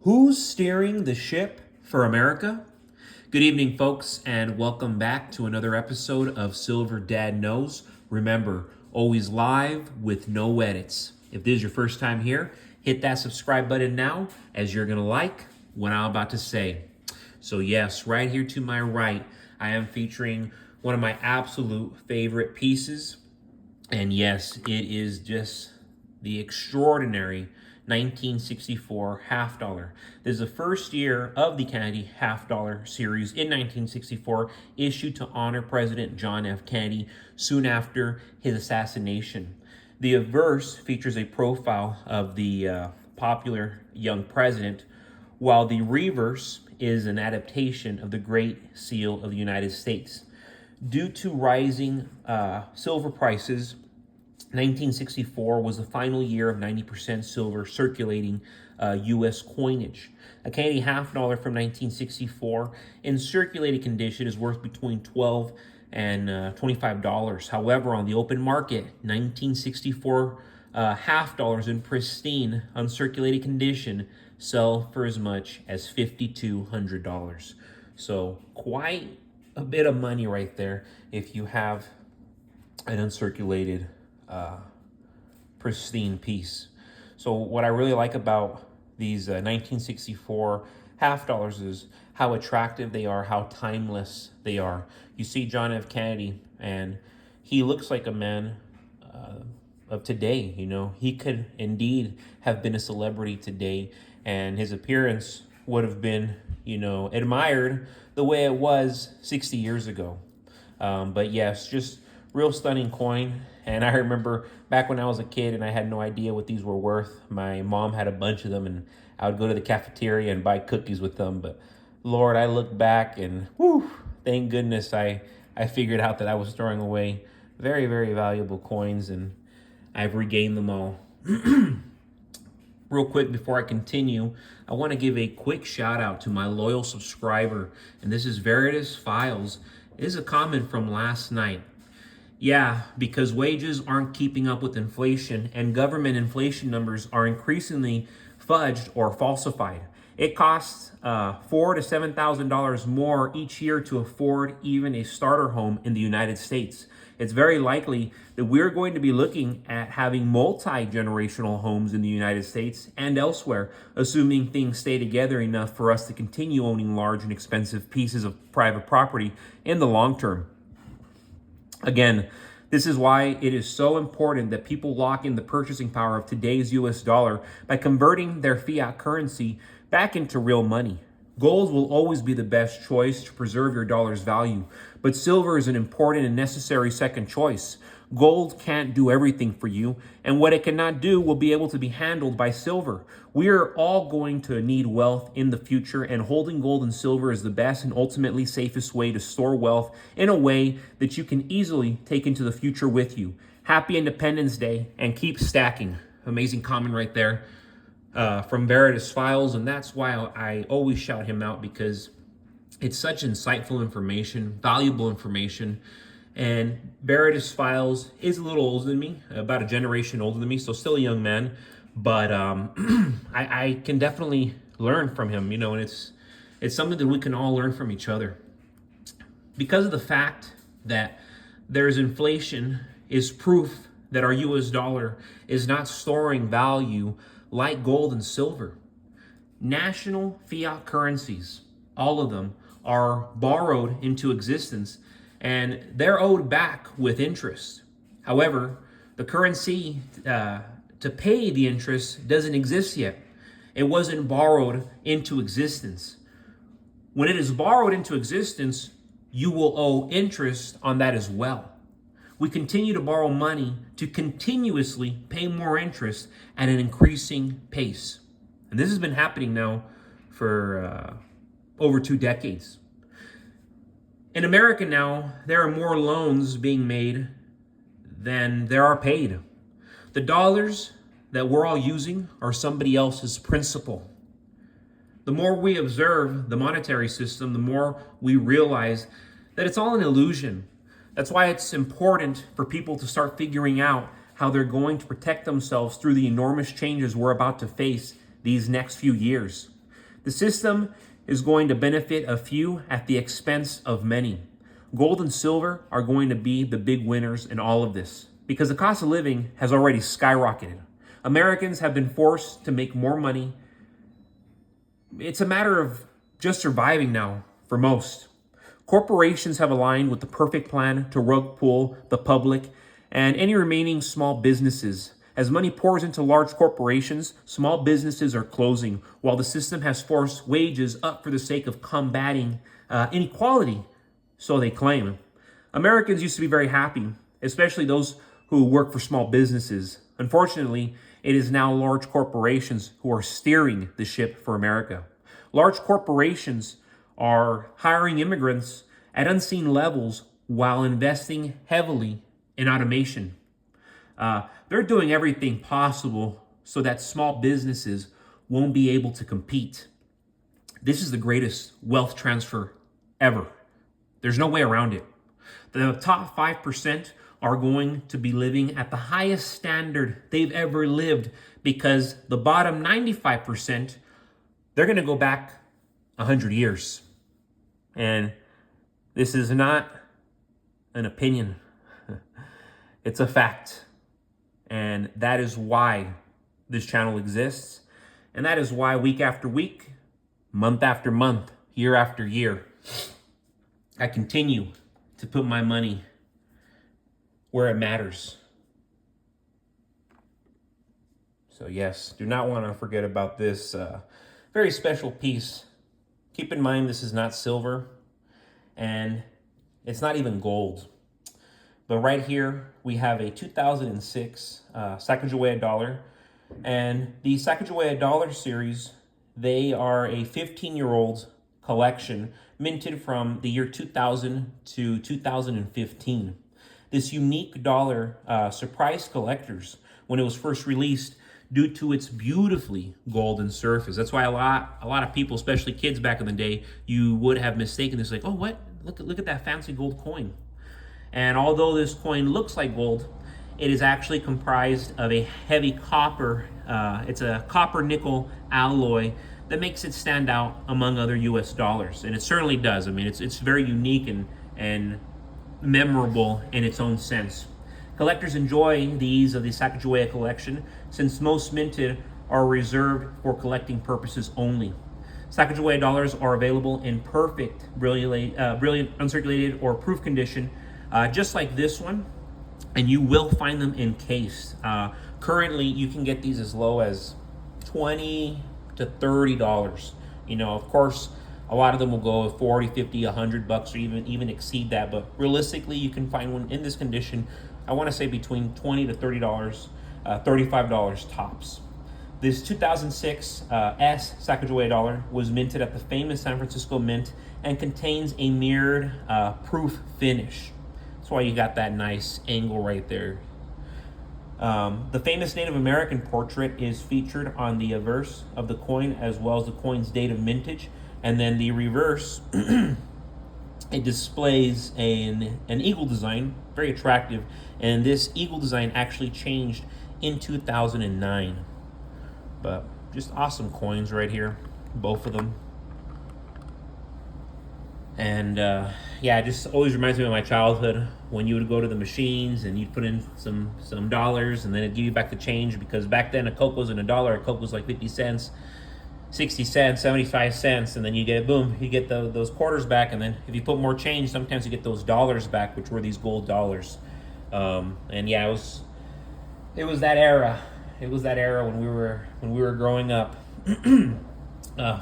Who's steering the ship for America? Good evening, folks, and welcome back to another episode of Silver Dad Knows. Remember, always live with no edits. If this is your first time here, hit that subscribe button now, as you're going to like what I'm about to say. So yes, right here to my right, I am featuring one of my absolute favorite pieces. And yes, it is just the extraordinary 1964 half dollar. This is the first year of the Kennedy half dollar series in 1964, issued to honor President John F. Kennedy soon after his assassination. The obverse features a profile of the popular young president, while the reverse is an adaptation of the Great Seal of the United States. Due to rising silver prices, 1964 was the final year of 90% silver circulating U.S. coinage. A Canadian half dollar from 1964 in circulated condition is worth between $12 and $25. However, on the open market, 1964 half dollars in pristine, uncirculated condition sell for as much as $5,200. So quite a bit of money right there if you have an uncirculated pristine piece. So what I really like about these 1964 half dollars is how attractive they are, how timeless they are. You see John F. Kennedy, and he looks like a man of today. You know, he could indeed have been a celebrity today, and his appearance would have been, admired the way it was 60 years ago. But yes, just real stunning coin. And I remember back when I was a kid and I had no idea what these were worth, my mom had a bunch of them and I would go to the cafeteria and buy cookies with them. But Lord, I look back and thank goodness I figured out that I was throwing away very, very valuable coins, and I've regained them all. Real quick before I continue, I want to give a quick shout out to my loyal subscriber, and this is Veritas Files. This is a comment from last night. Yeah, because wages aren't keeping up with inflation and government inflation numbers are increasingly fudged or falsified. It costs $4,000 to $7,000 more each year to afford even a starter home in the United States. It's very likely that we're going to be looking at having multi-generational homes in the United States and elsewhere, assuming things stay together enough for us to continue owning large and expensive pieces of private property in the long term. Again, this is why it is so important that people lock in the purchasing power of today's US dollar by converting their fiat currency back into real money. Gold will always be the best choice to preserve your dollar's value, but silver is an important and necessary second choice. Gold can't do everything for you, and what it cannot do will be able to be handled by silver. We are all going to need wealth in the future, and holding gold and silver is the best and ultimately safest way to store wealth in a way that you can easily take into the future with you. Happy Independence Day, and keep stacking. Amazing comment right there from Veritas Files, and that's why I always shout him out, because it's such insightful information, valuable information. And Veritas Files is a little older than me, about a generation older than me, so still a young man. But I can definitely learn from him, and it's something that we can all learn from each other. Because of the fact that there's inflation is proof that our US dollar is not storing value like gold and silver. National fiat currencies, all of them, are borrowed into existence, and they're owed back with interest. However, the currency to pay the interest doesn't exist yet. It wasn't borrowed into existence. When it is borrowed into existence, you will owe interest on that as well. We continue to borrow money to continuously pay more interest at an increasing pace. And this has been happening now for over 2 decades. In America now, there are more loans being made than there are paid. The dollars that we're all using are somebody else's principal. The more we observe the monetary system, the more we realize that it's all an illusion. That's why it's important for people to start figuring out how they're going to protect themselves through the enormous changes we're about to face these next few years. The system is going to benefit a few at the expense of many. Gold and silver are going to be the big winners in all of this because the cost of living has already skyrocketed. Americans have been forced to make more money. It's a matter of just surviving now for most. Corporations have aligned with the perfect plan to rug pull the public and any remaining small businesses. As money pours into large corporations, small businesses are closing, while the system has forced wages up for the sake of combating inequality, so they claim. Americans used to be very happy, especially those who work for small businesses. Unfortunately, it is now large corporations who are steering the ship for America. Large corporations are hiring immigrants at unseen levels while investing heavily in automation. They're doing everything possible so that small businesses won't be able to compete. This is the greatest wealth transfer ever. There's no way around it. The top 5% are going to be living at the highest standard they've ever lived because the bottom 95%, they're going to go back 100 years. And this is not an opinion. It's a fact. And that is why this channel exists. And that is why week after week, month after month, year after year, I continue to put my money where it matters. So yes, do not want to forget about this very special piece. Keep in mind, this is not silver and it's not even gold. But right here, we have a 2006 Sacagawea dollar. And the Sacagawea dollar series, they are a 15-year-old collection minted from the year 2000 to 2015. This unique dollar surprised collectors when it was first released due to its beautifully golden surface. That's why a lot of people, especially kids back in the day, you would have mistaken this like, oh, what? Look at that fancy gold coin. And although this coin looks like gold, it is actually comprised of a heavy copper. It's a copper nickel alloy that makes it stand out among other US dollars. And it certainly does. I mean, it's very unique and memorable in its own sense. Collectors enjoy the ease of the Sacagawea collection since most minted are reserved for collecting purposes only. Sacagawea dollars are available in perfect, brilliant uncirculated or proof condition, just like this one, and you will find them encased. Currently, you can get these as low as $20 to $30. You know, of course, a lot of them will go at 40, 50, 100 bucks or even exceed that. But realistically, you can find one in this condition, I want to say between $20 to $30, $35 tops. This 2006 S Sacagawea dollar was minted at the famous San Francisco Mint and contains a mirrored proof finish. That's why you got that nice angle right there. The famous Native American portrait is featured on the obverse of the coin as well as the coin's date of mintage. And then the reverse, it displays an eagle design, very attractive. And this eagle design actually changed in 2009. But just awesome coins right here, both of them. And yeah, it just always reminds me of my childhood when you would go to the machines and you'd put in some dollars and then it'd give you back the change, because back then a Coke wasn't a dollar, a Coke was like 50 cents, 60 cents, 75 cents, and then you get, boom, you get those quarters back, and then if you put more change, sometimes you get those dollars back, which were these gold dollars. And yeah, it was that era. It was that era when we were growing up.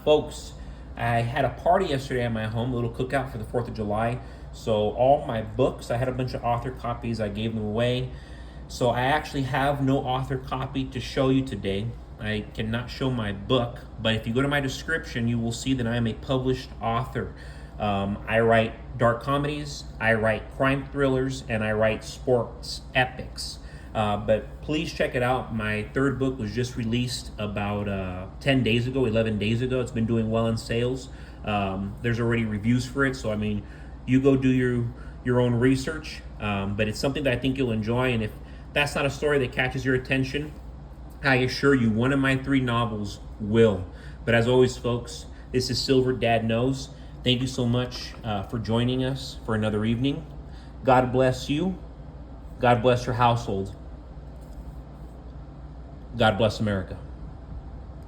Folks, I had a party yesterday at my home, a little cookout for the 4th of July. So all my books, I had a bunch of author copies, I gave them away. So I actually have no author copy to show you today. I cannot show my book, but if you go to my description, you will see that I am a published author. I write dark comedies, I write crime thrillers, and I write sports epics. But please check it out. My third book was just released about 10 days ago, 11 days ago. It's been doing well in sales. There's already reviews for it. So, I mean, you go do your own research. But it's something that I think you'll enjoy. And if that's not a story that catches your attention, I assure you one of my 3 novels will. But as always, folks, This is Silver Dad Knows. Thank you so much for joining us for another evening. God bless you. God bless your household. God bless America.